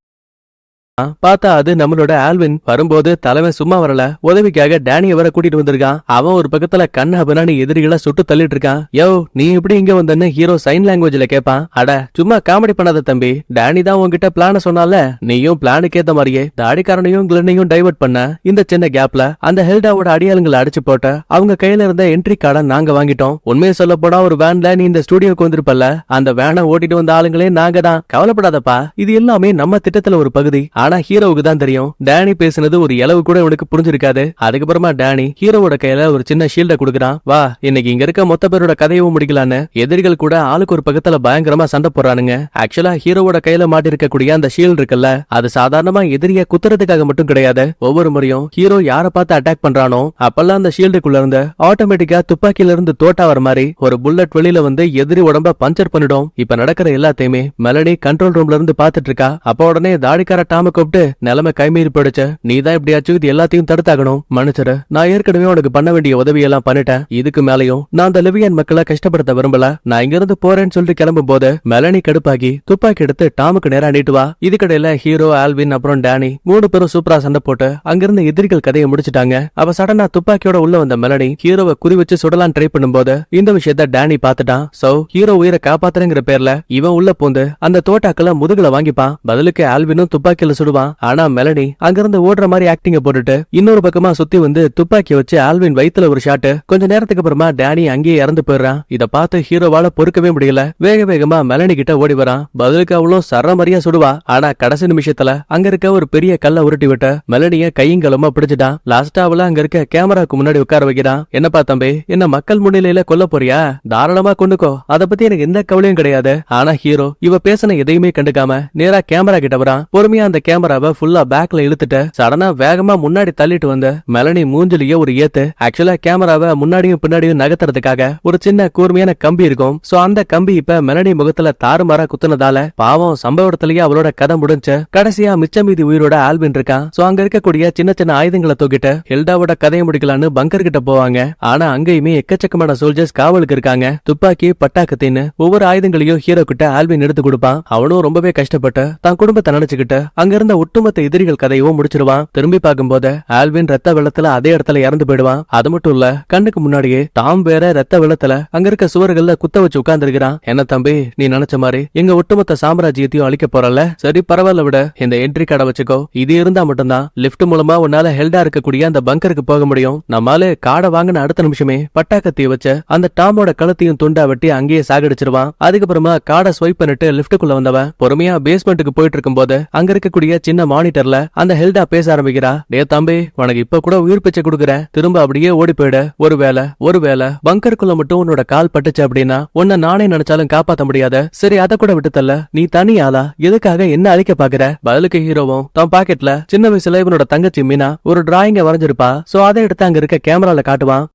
பார்த்தா அது நம்மளோட ஆல்வின். வரும்போது தலைவன் சும்மா வரல, உதவிக்காக டேனிய வர கூட்டிட்டு வந்திருக்கான். அவன் ஒரு பக்கத்துல கண்ணு அப்படின்னா எதிரிகளை சுட்டு தள்ளிட்டு இருக்கான். யோ, நீ எப்படி இங்க வந்தன்னு ஹீரோ சைன் லாங்குவேஜ்ல கேட்பான். அட சும்மா காமெடி பண்ணாத தம்பி, டேனி தான் உங்ககிட்ட பிளான சொன்னால, நீயும் பிளானுக்கு ஏத்த மாதிரியே தாடிக்காரனையும் கிளனையும் டைவர்ட் பண்ண இந்த சின்ன கேப்ல அந்த ஹெல்டாவோட அடியாளுங்களை அடிச்சு போட்ட அவங்க கையில இருந்த என்ட்ரி கார்டை நாங்க வாங்கிட்டோம். உண்மையை சொல்ல போனா ஒரு வேன்ல நீ இந்த ஸ்டுடியோக்கு வந்திருப்பல, அந்த வேனை ஓட்டிட்டு வந்த ஆளுங்களே நாங்க தான். கவலைப்படாதப்பா, இது எல்லாமே நம்ம திட்டத்துல ஒரு பகுதி. ஆனா ஹீரோவுக்கு தான் தெரியும் டேனி பேசினது ஒரு இளவு கூட இவனுக்கு புரிஞ்சிருக்காது. அதுக்கப்புறமா டேனி ஹீரோவோட கையில ஒரு சின்ன ஷீல்ட குடுக்குறான். வா, இன்னைக்கு இங்க இருக்க மொத்த பேரோட கதையவும் முடிக்கலான்னு எதிரிகள் கூட ஆளுக்கு ஒரு பக்கத்துல பயங்கரமா சண்டை போடுறானுங்க. ஆக்சுவலா ஹீரோவோட கையில மாட்டி இருக்கக்கூடிய அந்த ஷீல்ட் இருக்குல்ல, அது சாதாரணமா எதிரிய குத்துறதுக்காக மட்டும் கிடையாது. ஒவ்வொரு முறையும் ஹீரோ யார பார்த்து அட்டாக் பண்றானோ அப்பெல்லாம் அந்த ஷீல்டுக்குள்ள இருந்து ஆட்டோமேட்டிக்கா துப்பாக்கியில இருந்து தோட்டா வர மாதிரி ஒரு புல்லட் வெளியில வந்து எதிரி உடம்ப பஞ்சர் பண்ணிடும். இப்ப நடக்கிற எல்லாத்தையுமே மெலனி கண்ட்ரோல் ரூம்ல இருந்து பாத்துட்டு இருக்கா. அப்ப உடனே தாடிக்கார டாம கூப்பிட்டு நிலைமை கைமீறி போயிடுச்ச, நீதான் இப்படியாச்சும் இது எல்லாத்தையும் தடுத்தாகணும், மன்னிச்சிரு. நான் ஏற்கனவே உனக்கு பண்ண வேண்டிய உதவியெல்லாம் பண்ணிட்டேன். இதுக்கு மேலையும் நான் அந்த லிவியன் மக்களை கஷ்டப்படுத்த விரும்பல. நான் இங்க இருந்து போறேன்னு சொல்லிட்டு கிளம்பும் போது மெலனி கடுப்பாகி துப்பாக்கி எடுத்து டாமுக்கு நேரா நீட்டு வா. இதுக்கடையில ஹீரோ, ஆல்வின் அப்புறம் டேனி 3 பேரும் சூப்பரா சண்டை போட்டு அங்கிருந்த எதிரிகள் கதையை முடிச்சிட்டாங்க. அவ சடனா துப்பாக்கியோட உள்ள வந்த மெலனி ஹீரோவை குறி வச்சு சுடலாம் ட்ரை பண்ணும்போது இந்த விஷயத்த டேனி பாத்துட்டான். சோ ஹீரோ உயிரை காப்பாத்துறங்கிற பேர்ல இவன் உள்ள பூந்து அந்த தோட்டாக்களை முதுகுல வாங்கிப்பான். பதிலுக்கு ஆல்வினும் துப்பாக்கியில சுடுவான். ஆனா மெலனி அங்கிருந்து ஓடுற மாதிரி ஆக்டிங்க போட்டுட்டு இன்னொரு பக்கமா சுத்தி வந்து துப்பாக்கி வச்சு ஆல்வின் வயித்துல ஒரு ஷாட். கொஞ்ச நேரத்துக்கு அப்புறமா டேனி அங்கேயே இறந்து போயிடுறான். இத பார்த்து ஹீரோவால பொறுக்கவே முடியல. வேக வேகமா மெலனி கிட்ட ஓடி வரான். பதிலுக்கு அவளும் சரமரியா சுடுவா. ஆனா கடைசி நிமிஷத்துல அங்க இருக்க ஒரு பெரிய கல்ல உருட்டி விட்ட மெலனிய கையங்கலமா பிடிச்சிட்டான். லாஸ்டா அவள அங்க இருக்க கேமராக்கு முன்னாடி உட்கார வைக்கிறான். என்னப்பா தம்பி, என்ன மக்கள் முன்னிலையில கொல்ல போறியா? தாராளமா கொண்டுக்கோ, அத பத்தி எனக்கு எந்த கவலையும் கிடையாது. ஆனா ஹீரோ இவ பேசின எதையுமே கண்டுக்காம நேரா கேமரா கிட்ட வரான். பொறுமையா அந்த கேமராவை ஃபுல்லா பேக்ல இழுத்துட்டு சடனா வேகமா முன்னாடி தள்ளிட்டு வந்த மெலனி மூஞ்சிலேயே ஒரு ஏத்து. ஆக்சுவலா கேமராவை முன்னாடியும் பின்னாடியும் நகர்த்துறதுக்காக ஒரு சின்ன கூர்மையான கம்பி இருக்கும். சோ அந்த கம்பி இப்ப மெலனி முகத்துல தாறுமாறா குத்துனதால பாவம் சம்பவ இடத்துலயே அவளோட கதை முடிஞ்சு. கடைசியா மிச்ச மீதி உயிரோட ஆல்வின் இருக்கான். சோ அங்க இருக்கக்கூடிய சின்ன சின்ன ஆயுதங்களை தூக்கிட்டு ஹெல்டாவோட கதையை முடிக்கலான்னு பங்கர் கிட்ட போவாங்க. ஆனா அங்கேயுமே எக்கச்சக்கமான சோல்ஜர்ஸ் காவலுக்கு இருக்காங்க. துப்பாக்கி, பட்டாக்கத்தின்னு ஒவ்வொரு ஆயுதங்களையும் ஹீரோ கிட்ட ஆல்வின் எடுத்து கொடுப்பான். அவனும் ரொம்பவே கஷ்டப்பட்டு தன் குடும்பத்தை நினைச்சுக்கிட்டு அங்க இருந்த ஒட்டுமொத்த எதிரிகள் கதையவும் முடிச்சிருவான். திரும்பி பார்க்கும்போது ஆல்வின் ரத்த வெள்ளத்துல அதே இடத்துல இறந்து போயிடுவான். அது மட்டும் இல்ல, கண்ணுக்கு முன்னாடியே டாம் வேற ரத்த வெள்ளத்துல அங்க இருக்க சுவர்கள்ல குத்த வச்சு உட்கார்ந்து இருக்கிறான். என்ன தம்பி, நீ நினைச்ச மாதிரி எங்க ஒட்டுமொத்த சாம்ராஜ்யத்தையும் அழிக்க போறல? சரி பரவாயில்ல விட, இந்த என்ட்ரி கார்டை வச்சுக்கோ. இது இருந்தா மட்டும்தான் லிப்ட் மூலமா உன்னால ஹெல்டா இருக்கக்கூடிய அந்த பங்கருக்கு போக முடியும். நம்மால காடை வாங்கின அடுத்த நிமிஷமே பட்டாக்கத்திய வச்சு அந்த டாமோட கழுத்தையும் துண்டா வெட்டி அங்கேயே சாகடிச்சிருவான். அதுக்கப்புறமா காடை ஸ்வைப் பண்ணிட்டு லிப்டுக்குள்ள வந்தவன் பொறுமையா பேஸ்மெண்ட்டுக்கு போயிட்டு இருக்கும் போது அங்க இருக்கக்கூடிய சின்ன மானிட்டர்ல அந்த ஹெல்டா பேச ஆரம்பிக்கிறா. டே தம்பி, உனக்கு இப்ப கூட உயிர் பிச்சை கொடுக்குறேன், திரும்ப அப்படியே ஓடி போயிட. ஒருவேளை பங்கருக்குள்ள மட்டும் உன்னோட கால் பட்டுச்சு அப்படின்னா உன்னை நானே நினைச்சாலும் காப்பாத்த முடியாத. சரி அதை கூட விட்டு தள்ள, நீ தனி ஆளா எதுக்காக என்ன அழிக்க பாக்குற? பதிலுக்கு ஹீரோவும் தன் பாக்கெட்ல சின்ன வயசுல இவனோட தங்கச்சி மீனா ஒரு டிராயிங்க வரைஞ்சிருப்பா. சோ அதை எடுத்து அங்க இருக்க கேமரால காட்டுவான்.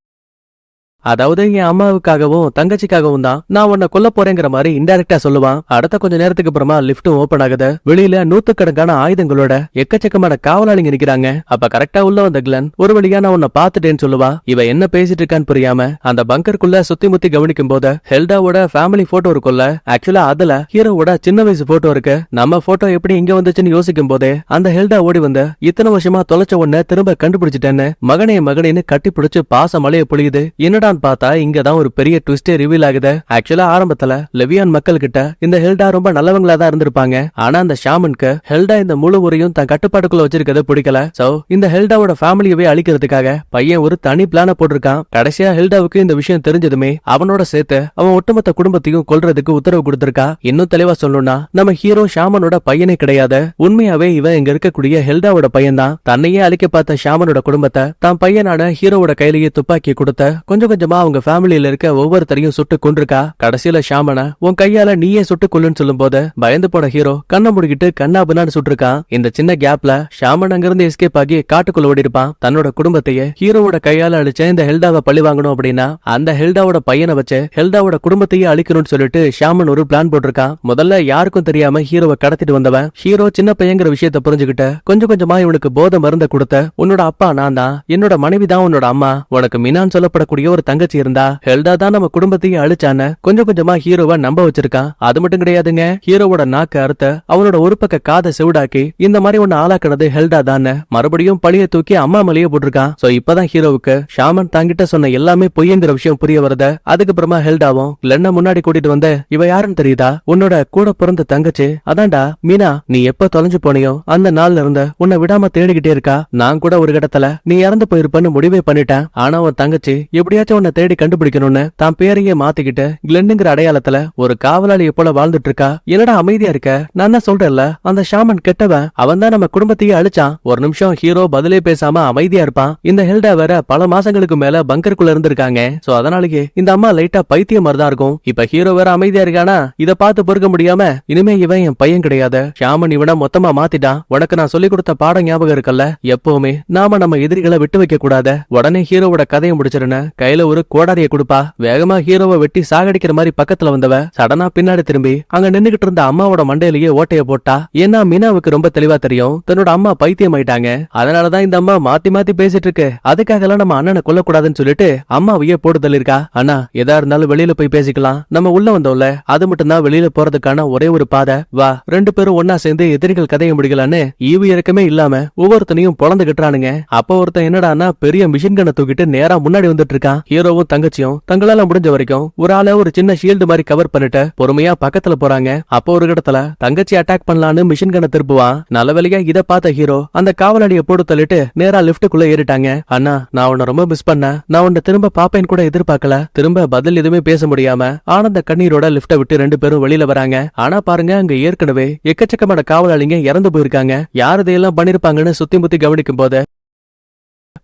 அதாவது என் அம்மாவுக்காகவும் தங்கச்சிக்காகவும் தான் நான் உன்னை கொல்ல போறேங்கிற மாதிரி இன்டைரக்டா சொல்லுவான். அடுத்த கொஞ்ச நேரத்துக்கு அப்புறமா லிப்டும் ஓபன் ஆகுது. வெளியில நூத்துக்கணக்கான ஆயுதங்களோட எக்கச்சக்கமான காவலாளிங்க நிக்கிறாங்க. அப்ப கரெக்டா உள்ள வந்த கிளன் ஒரு வழியா நான் உன்னை பாத்துட்டேன்னு சொல்லுவா. இவ என்ன பேசிட்டு இருக்கான்னு புரியாம அந்த பங்கருக்குள்ள சுத்தி முத்தி கவனிக்கும் போது ஹெல்டாவோட ஃபேமிலி போட்டோ இருக்குல்ல, ஆக்சுவலா அதுல ஹீரோவோட சின்ன வயசு போட்டோ இருக்கு. நம்ம போட்டோ எப்படி இங்க வந்துச்சுன்னு யோசிக்கும் போதே அந்த ஹெல்டா ஓடி வந்து இத்தனை வருஷமா தொலைச்ச உடனே திரும்ப கண்டுபிடிச்சிட்டேன்னு மகனேன்னு கட்டி பிடிச்சு பாச மலைய பொழியுது. என்னடான்னு பார்த்தா இங்கதான் ஒரு பெரிய ட்விஸ்டே ரிவீல் ஆகுது. ஆக்சுவலா ஆரம்பத்துல லெவியான் மக்கள் கிட்ட இந்த ஹெல்டா ரொம்ப நல்லவங்களா தான் இருந்திருப்பாங்க. ஆனா அந்த ஷாமனுக்கு ஹெல்டா இந்த முழு ஊரையும் தன் கட்டுப்பாட்டுக்குள்ள வச்சிருக்கிறது பிடிக்கல. சோ இந்த ஹெல்டாவோட ஃபேமிலியவே அழிக்கிறதுக்காக பையன் ஒரு தனி பிளான போட்டிருக்கான். கடைசியா ஹெல்டாவுக்கு இந்த விஷயம் தெரிஞ்சதுமே அவனோட சேர்த்து அவன் ஒட்டுமொத்த குடும்பத்தையும் கொல்றதுக்கு உத்தரவு கொடுத்திருக்கா. இன்னும் தெளிவா சொல்லணும்னா நம்ம ஹீரோ ஷாமனோட பையனே கிடையாது. உண்மையாவே இவன் இங்க இருக்கக்கூடிய ஹெல்டாவோட பையன் தான். தன்னையே அழிக்க பார்த்த ஷாமனோட குடும்பத்தை தான் பையனான ஹீரோவோட கையிலேயே துப்பாக்கி கொடுத்த கொஞ்சம் கொஞ்சமா அவங்க ஃபேமிலியில இருக்க ஒவ்வொருத்தரையும் சுட்டு கொண்டிருக்கா. கடைசியில ஷாமன உன் கையால நீயே சுட்டு கொல்லுன்னு சொல்லும் போது பயந்து போன ஹீரோ கண்ணை முடிக்கிட்டு கண்ணாபுனான்னு சுட்டிருக்கான். இந்த சின்ன கேப்ல ஷாமன் அங்கிருந்து எஸ்கேப் ஆகி காட்டுக்குள்ள ஓடி இருப்பான். தன்னோட குடும்பத்தையே ஹீரோவோட கையால அழிச்ச இந்த ஹெல்டாவை பழி வாங்கணும் அப்படின்னா அந்த ஹெல்டாவோட பையனை வச்சு ஹெல்டாவோட குடும்பத்தையே அழிக்கணும்னு சொல்லிட்டு ஷாமன் ஒரு பிளான் போட்டிருக்கான். முதல்ல யாருக்கும் தெரியாம ஹீரோவை கடத்திட்டு வந்தவன் ஹீரோ சின்ன பையங்கிற விஷயத்தை புரிஞ்சுக்கிட்டு கொஞ்சம் கொஞ்சமா இவனுக்கு போதை மருந்த கொடுத்த உன்னோட அப்பா நான் தான், என்னோட மனைவி தான் உன்னோட அம்மா, உனக்கு மினான் சொல்லப்படக்கூடிய ஒரு தங்கச்சி இருந்தா ஹெல்டா தான் நம்ம குடும்பத்தையே அழிச்சான்னு கொஞ்சம் கொஞ்சமா ஹீரோவை நம்ப வச்சிருக்கான். அது மட்டும் கிடையாதுங்க, ஹீரோவோட நாக்கு அறுத்த அவனோட ஒரு பக்க காதை செவிடாக்கி இந்த மாதிரி ஒன்னு ஆளாக்குனது ஹெல்டா தான் மறுபடியும் பழிய தூக்கி அம்மா மேலேயே போட்டிருக்கான். சோ இப்பதான் ஹீரோவுக்கு ஷாமன் தாங்கிட்ட சொன்ன எல்லாமே பொய்ங்கிற விஷயம் புரிய வருது. அதுக்கப்புறமா ஹெல்டாவும் கிளென்ன முன்னாடி கூட்டிட்டு வந்து இவ யாருன்னு தெரியுதா, உன்னோட கூட பிறந்த தங்கச்சி அதான்டா மீனா, நீ எப்ப தொலைஞ்சு போனியோ அந்த நாள்ல இருந்து உன்னை விடாம தேடிக்கிட்டே இருக்கா. நான் கூட ஒரு இடத்துல நீ இறந்து போயிருப்பன்னு முடிவே பண்ணிட்டேன். ஆனா உன் தங்கச்சி எப்படியாச்சும் உன்னை தேடி கண்டுபிடிக்கணும்னு தான் பேரையே மாத்திக்கிட்டு கிளென்னுங்கிற அடையாளத்துல ஒரு காவலாளியை போல வாழ்ந்துட்டு இருக்கா. என்னடா அமைதியா இருக்க, நான் தான் சொல்றேன்ல அந்த ஷாமன் கெட்டவன், அவன் தான் நம்ம குடும்பத்தையே அழிச்சான். ஒரு நிமிஷம் ஹீரோ பதிலே பேசாம அமைதியா இருப்பான். இந்த ஹெல்டா வேற பல மாசங்களுக்கு மேல பங்கருக்குள்ள இருந்திருக்காங்க. சோ அதனாலேயே இந்த அம்மா லைட்டா பைத்தியம் மாதிரிதான் இருக்கும். இப்ப ஹீரோ வேற அமைதியா இருக்கானா, இத பார்த்து பொறுக்க முடியாம இனிமே இவன் என் பையன் கிடையாது, ஷாமன் இவனை மொத்தமா மாத்திட்டான். உனக்கு நான் சொல்லி கொடுத்த பாடம் ஞாபகம் இருக்கல்ல, எப்பவுமே நாம நம்ம எதிரிகளை விட்டு வைக்க கூடாது. உடனே ஹீரோவோட கதையை முடிச்சிருன்னு கையில ஒரு கோடாரிய கொடுப்பா. வேகமா ஹீரோவை வெட்டி சாகடிக்கிற மாதிரி பக்கத்துல வந்தவ சடனா பின்னாடி திரும்பி அங்க நின்னுகிட்டு இருந்த அம்மாவோட மண்டையிலேயே ஓட்டைய போட்டா. ஏன்னா மீனாவுக்கு ரொம்ப தெளிவா தெரியும் தன்னோட அம்மா பைத்தியம் ஆயிட்டாங்க. அதனாலதான் இந்த அம்மா மாத்தி மாத்தி பேசிட்டு இருக்கு. அதுக்காக எல்லாம் நம்ம அண்ணனை கொல்லக்கூடாதுன்னு சொல்லிட்டு அம்மாவையே போட்டு தள்ளிருக்கா. ஆனா எதா இருந்தாலும் வெளியில போய் பேசிக்கலாம், நம்ம உள்ள வந்தோம்ல அது மட்டும் தான் வெளியில போறதுக்கான ஒரே ஒரு பாதை. வா ரெண்டு பேரும் ஒன்னா சேர்ந்து எதிரிகள் கதையை முடிக்கலான்னு ஈவு இறக்கமே இல்லாம ஒவ்வொருத்தனையும் பொழந்து கட்டுறானுங்க. அப்ப ஒருத்தன் என்னடான்னா பெரிய மிஷின் கண்ணை தூக்கிட்டு நேரா முன்னாடி வந்துட்டு இருக்கான். ஹீரோவும் தங்கச்சியும் தங்களால முடிஞ்ச வரைக்கும் ஒரு ஆள ஒரு சின்ன ஷீல்டு மாதிரி கவர் பண்ணிட்டு பொறுமையா பக்கத்துல போறாங்க. அப்போ ஒரு இடத்துல தங்கச்சி அட்டாக் பண்ணலான்னு மிஷின் கண்ணை திருப்புவான். நல்ல வேலையா இத பார்த்த ஹீரோ அந்த காவலாளியை போட்டு தள்ளிட்டு நேரா லிப்டுக்குள்ள ஏறிட்டாங்க. அண்ணா நான் உன்னை ரொம்ப மிஸ் பண்ண, நான் உன்னை திரும்ப பாப்பேன்னு கூட எதிர்பார்க்கல. திரும்ப பதில் எதுவுமே பேச முடியாம ஆனந்த கண்ணீரோட லிப்ட விட்டு ரெண்டு பேரும் வெளியில வராங்க. ஆனா பாருங்க அங்க ஏற்கனவே எக்கச்சக்கமான காவலாளிங்க இறந்து போயிருக்காங்க. யார் இதையெல்லாம் பண்ணிருப்பாங்கன்னு சுத்தி முத்தி கவனிக்கும் போது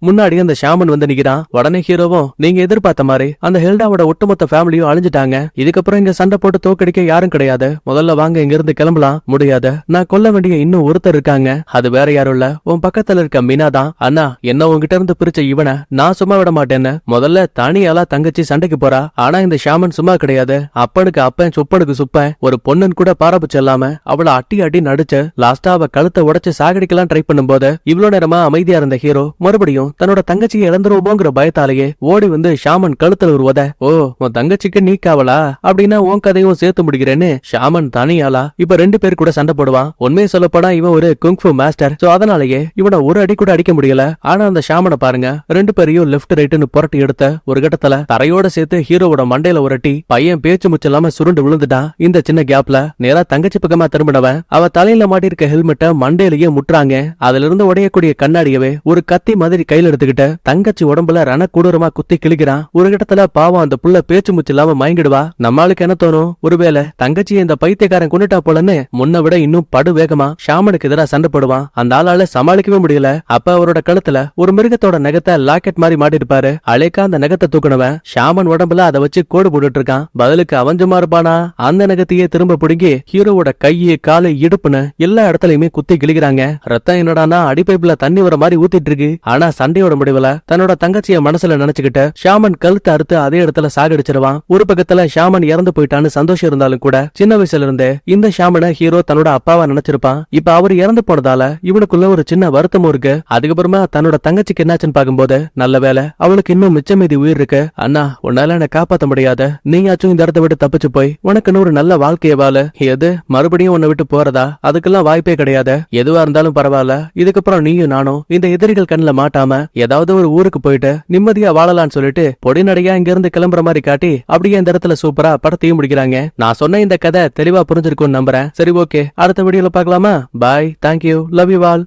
முன்னாடி அந்த ஷாமன் வந்து நிக்கிறான். உடனே ஹீரோவும் நீங்க எதிர்பார்த்த மாதிரி அந்த ஹெல்டாவோட ஒட்டுமொத்த ஃபேமிலியும் அழிஞ்சிட்டாங்க. இதுக்கப்புறம் இங்க சண்டை போட்டு தோக்கடிக்க யாரும் கிடையாது. முதல்ல வாங்க இங்க இருந்து கிளம்பலாம். முடியாது, நான் கொல்ல வேண்டிய இன்னும் ஒருத்தர் இருக்காங்க. அது வேற யாரும் இல்ல, உன் பக்கத்துல இருக்க மீனா தான். அண்ணா என்ன உங்ககிட்ட இருந்து பிரிச்ச இவனை நான் சும்மா விட மாட்டேன்னு முதல்ல தனியாலா தங்கச்சி சண்டைக்கு போறா. ஆனா இந்த ஷாமன் சும்மா கிடையாது. அப்பனுக்கு அப்பன் சுப்பனுக்கு சுப்பன் ஒரு பொண்ணுன்னு கூட பாரபட்சம் இல்லாம அவளை அட்டி அடி நடிச்சு லாஸ்டா அவ கழுத்தை உடைச்சு சாகடிக்கலாம் ட்ரை பண்ணும் போது இவ்வளவு நேரமா அமைதியா இருந்த ஹீரோ மறுபடியும் தன்னோட தங்கச்சியை இழந்துருவோங்கிற பயத்தாலேயே ஓடி வந்து ஷாமன் கழுத்துல ஒரு உத. ஓ உன் தங்கச்சிக்கு நீ காவலா அப்படின்னா உன் கதையும் சேர்த்து முடிக்கிறேன்னு ஷாமன் தனியாளா இப்ப ரெண்டு பேர் கூட சண்டை போடுவான். உண்மையை சொல்லப்போனா இவன் ஒரு குங்ஃபு மாஸ்டர். சோ அதனாலேயே இவனை ஒரு அடி கூட அடிக்க முடியல. ஆனா அந்த ஷாமனை பாருங்க ரெண்டு பேரையும் லெப்ட் ரைட்னு புரட்டி எடுத்த ஒரு கட்டத்துல தரையோட சேர்த்து ஹீரோவோட மண்டையில உரட்டி பையன் பேச்சு முச்சு இல்லாம சுருண்டு விழுந்துட்டான். இந்த சின்ன கேப்ல நேரா தங்கச்சி பக்கமா திரும்பினவன் அவ தலையில மாட்டிருக்க ஹெல்மெட்டை மண்டையிலேயே முட்டுறாங்க. அதுல இருந்து உடையக்கூடிய கண்ணாடியவே ஒரு கத்தி மாதிரி கையில எடுத்துக்கிட்டு தங்கச்சி உடம்புல ரண கூடுறமா குத்தி கிழிக்கிறான். ஒரு இடத்துல பாவம் அந்த புள்ள பேச்சு முச்சு இல்லாம மயங்கிடுவா. நம்மளுக்கு என்ன தோணும், ஒருவேளை தங்கச்சி இந்த பைத்தியக்காரன் கொண்டுட்டா போலன்னு முன்ன விட இன்னும் படு வேகமா ஷாமனுக்கு எதிராக சண்டை போடுவான். அந்த ஆளால சமாளிக்கவே முடியல. அப்ப அவரோட கழுத்துல ஒரு மிருகத்தோட நகத்தை லாக்கெட் மாதிரி மாட்டிருப்பாரு. அழைக்கா அந்த நகத்தை தூக்குனவன் ஷாமன் உடம்புல அதை வச்சு கோடு போட்டுட்டு இருக்கான். பதிலுக்கு அவஞ்சமா இருப்பானா அந்த நகத்தையே திரும்ப பிடுங்கி ஹீரோவோட கையை காலை இடுப்புன்னு எல்லா இடத்துலயுமே குத்தி கிழிக்கிறாங்க. ரத்தம் என்னடானா அடிப்பைப்புல தண்ணி வர மாதிரி ஊத்திட்டு இருக்கு. ஆனா சண்டையோட முடிவுல தன்னோட தங்கச்சிய மனசுல நினைச்சுக்கிட்டு ஷாமன் கழுத்து அறுத்து அதே இடத்துல சாகடிச்சிருவான். ஒரு பக்கத்துல ஷாமன் இறந்து போயிட்டான்னு சந்தோஷம் இருந்தாலும் கூட சின்ன வயசுல இருந்தே இந்த ஷாமனை ஹீரோ தன்னோட அப்பாவா நினைச்சிருப்பான். இப்ப அவர் இறந்து போனதால இவனுக்குள்ள ஒரு சின்ன வருத்தமும் இருக்கு. அதுக்கப்புறமா தன்னோட தங்கச்சிக்கு என்னாச்சுன்னு பாக்கும்போது நல்ல வேலை அவளுக்கு இன்னும் மிச்சம் மீதி உயிர் இருக்கு. அண்ணா உன்னால என்ன காப்பாத்த முடியாத, நீயாச்சும் இந்த இடத்த விட்டு தப்பிச்சு போய் உனக்குன்னு ஒரு நல்ல வாழ்க்கைய வாழ. எது மறுபடியும் உன்னை விட்டு போறதா? அதுக்கெல்லாம் வாய்ப்பே கிடையாது. எதுவா இருந்தாலும் பரவாயில்ல, இதுக்கப்புறம் நீயும் நானும் இந்த எதிரிகள் கண்ணுல மாட்டாம ஏதாவது ஒரு ஊருக்கு போயிட்டு நிம்மதியா வாழலாம்னு சொல்லிட்டு பொடிநடையா இங்க இருந்து கிளம்புற மாதிரி காட்டி அப்படியே இந்த இடத்துல சூப்பரா படத்தையும் முடிக்கிறாங்க. நான் சொன்ன இந்த கதை தெளிவா புரிஞ்சிருக்கும்னு நம்புறேன். சரி ஓகே, அடுத்த வீடியோல பார்க்கலாமா? பாய், தேங்க்யூ, லவ் யூ ஆல்.